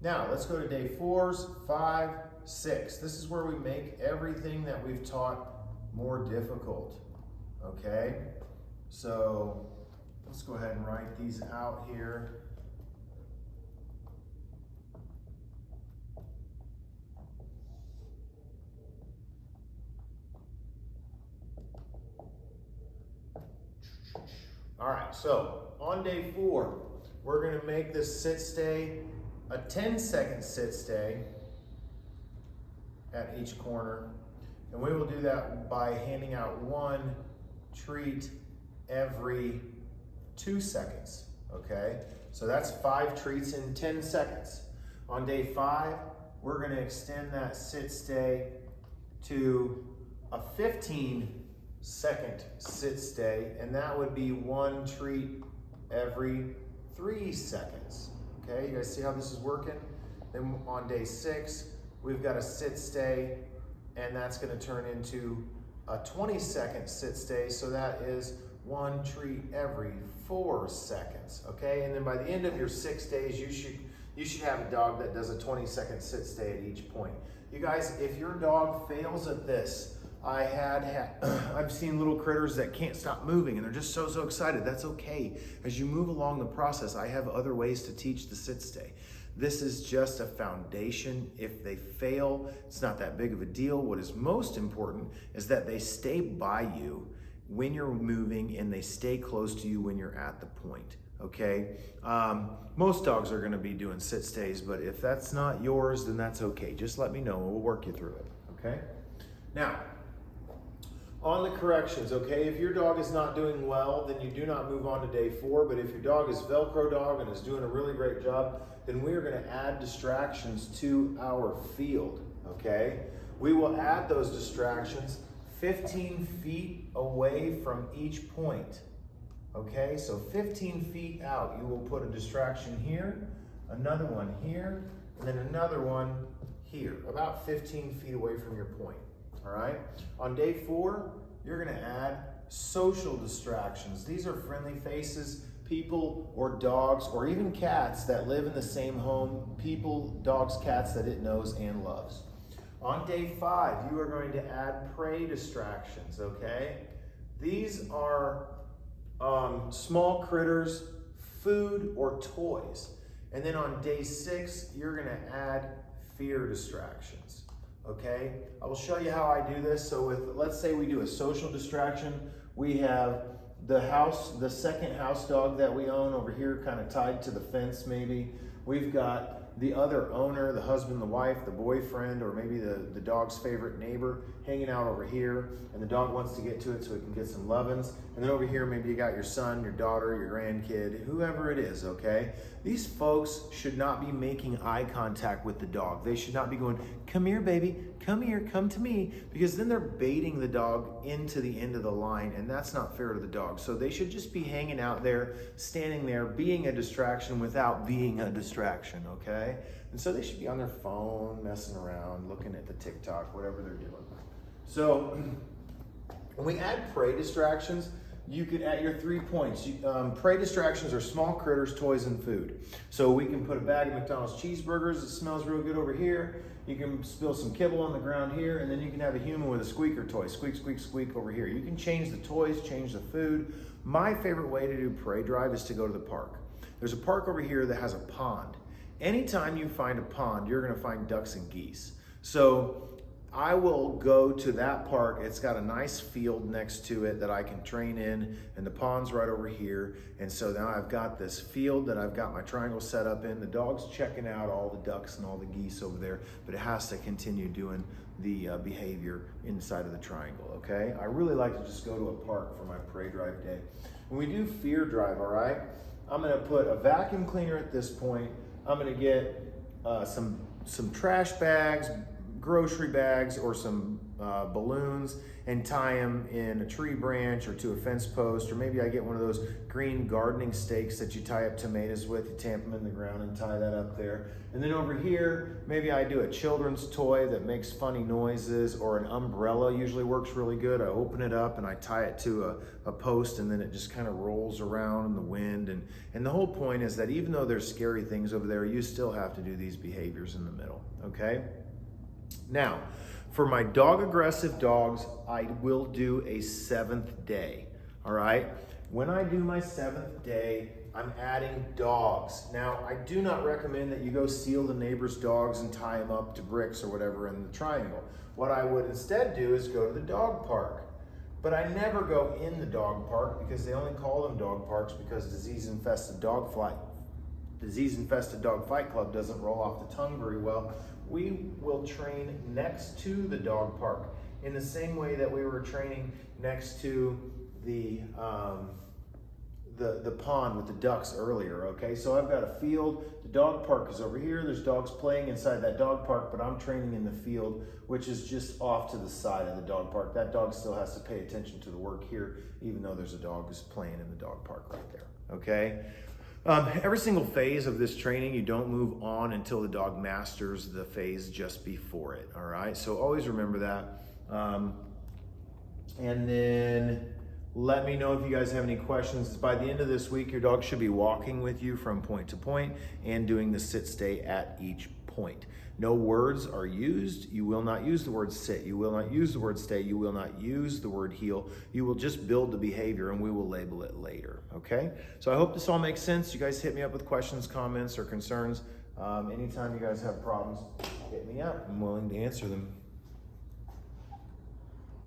Now let's go to day 4s, 5, 6. This is where we make everything that we've taught more difficult, okay? So let's go ahead and write these out here. All right, so on day 4, we're gonna make this sit stay a 10-second sit stay at each corner. And we will do that by handing out one treat every 2 seconds, okay? So that's 5 treats in 10 seconds. On day 5, we're gonna extend that sit stay to a 15-second sit stay, and that would be 1 treat every 3 seconds. Okay, you guys see how this is working? Then on day 6, we've got a sit stay, and that's gonna turn into a 20-second sit stay, so that is 1 treat every 4 seconds, okay? And then by the end of your 6 days, you should have a dog that does a 20-second sit stay at each point. You guys, if your dog fails at this, I've seen little critters that can't stop moving and they're just so excited. That's okay. As you move along the process, I have other ways to teach the sit stay. This is just a foundation. If they fail, it's not that big of a deal. What is most important is that they stay by you when you're moving and they stay close to you when you're at the point, okay? Most dogs are gonna be doing sit stays, but if that's not yours, then that's okay. Just let me know and we'll work you through it, okay? Now, on the corrections, okay, if your dog is not doing well, then you do not move on to day 4, but if your dog is Velcro dog and is doing a really great job, then we are gonna add distractions to our field, okay? We will add those distractions 15 feet away from each point, okay? So 15 feet out, you will put a distraction here, another one here, and then another one here, about 15 feet away from your point. All right, on day 4, you're gonna add social distractions. These are friendly faces, people or dogs or even cats that live in the same home, people, dogs, cats that it knows and loves. On day 5, you are going to add prey distractions, okay? These are small critters, food or toys. And then on day 6, you're gonna add fear distractions. Okay, I will show you how I do this. So let's say we do a social distraction. We have the second house dog that we own over here, kind of tied to the fence maybe. We've got the other owner, the husband, the wife, the boyfriend, or maybe the dog's favorite neighbor hanging out over here, and the dog wants to get to it so it can get some lovin's. And then over here, maybe you got your son, your daughter, your grandkid, whoever it is, okay? These folks should not be making eye contact with the dog. They should not be going, come here, baby, come here, come to me, because then they're baiting the dog into the end of the line, and that's not fair to the dog. So they should just be hanging out there, standing there, being a distraction without being a distraction, okay? And so they should be on their phone, messing around, looking at the TikTok, whatever they're doing. So when we add prey distractions, you could add your 3 points. Prey distractions are small critters, toys, and food. So we can put a bag of McDonald's cheeseburgers that smells real good over here. You can spill some kibble on the ground here, and then you can have a human with a squeaker toy, squeak, squeak, squeak over here. You can change the toys, change the food. My favorite way to do prey drive is to go to the park. There's a park over here that has a pond. Anytime you find a pond, you're gonna find ducks and geese. So I will go to that park. It's got a nice field next to it that I can train in, and the pond's right over here. And so now I've got this field that I've got my triangle set up in. The dog's checking out all the ducks and all the geese over there, but it has to continue doing the behavior inside of the triangle, okay? I really like to just go to a park for my prey drive day. When we do fear drive, all right, I'm gonna put a vacuum cleaner at this point. I'm gonna get some trash bags, grocery bags, or some balloons and tie them in a tree branch or to a fence post, or maybe I get one of those green gardening stakes that you tie up tomatoes with. You tamp them in the ground and tie that up there. And then over here, maybe I do a children's toy that makes funny noises, or an umbrella usually works really good. I open it up and I tie it to a post, and then it just kind of rolls around in the wind. And the whole point is that even though there's scary things over there, you still have to do these behaviors in the middle, okay? Now, for my dog aggressive dogs, I will do a 7th day, all right? When I do my 7th day, I'm adding dogs. Now, I do not recommend that you go steal the neighbor's dogs and tie them up to bricks or whatever in the triangle. What I would instead do is go to the dog park. But I never go in the dog park, because they only call them dog parks because disease-infested dog fight club doesn't roll off the tongue very well. We will train next to the dog park in the same way that we were training next to the pond with the ducks earlier, okay? So I've got a field, the dog park is over here, there's dogs playing inside that dog park, but I'm training in the field, which is just off to the side of the dog park. That dog still has to pay attention to the work here, even though there's a dog who's playing in the dog park right there, okay? Every single phase of this training, you don't move on until the dog masters the phase just before it, all right? So always remember that. And then let me know if you guys have any questions. By the end of this week, your dog should be walking with you from point to point and doing the sit stay at each point. No words are used. You will not use the word sit. You will not use the word stay. You will not use the word heel. You will just build the behavior, and we will label it later, okay? So I hope this all makes sense. You guys hit me up with questions, comments, or concerns. Anytime you guys have problems, hit me up. I'm willing to answer them.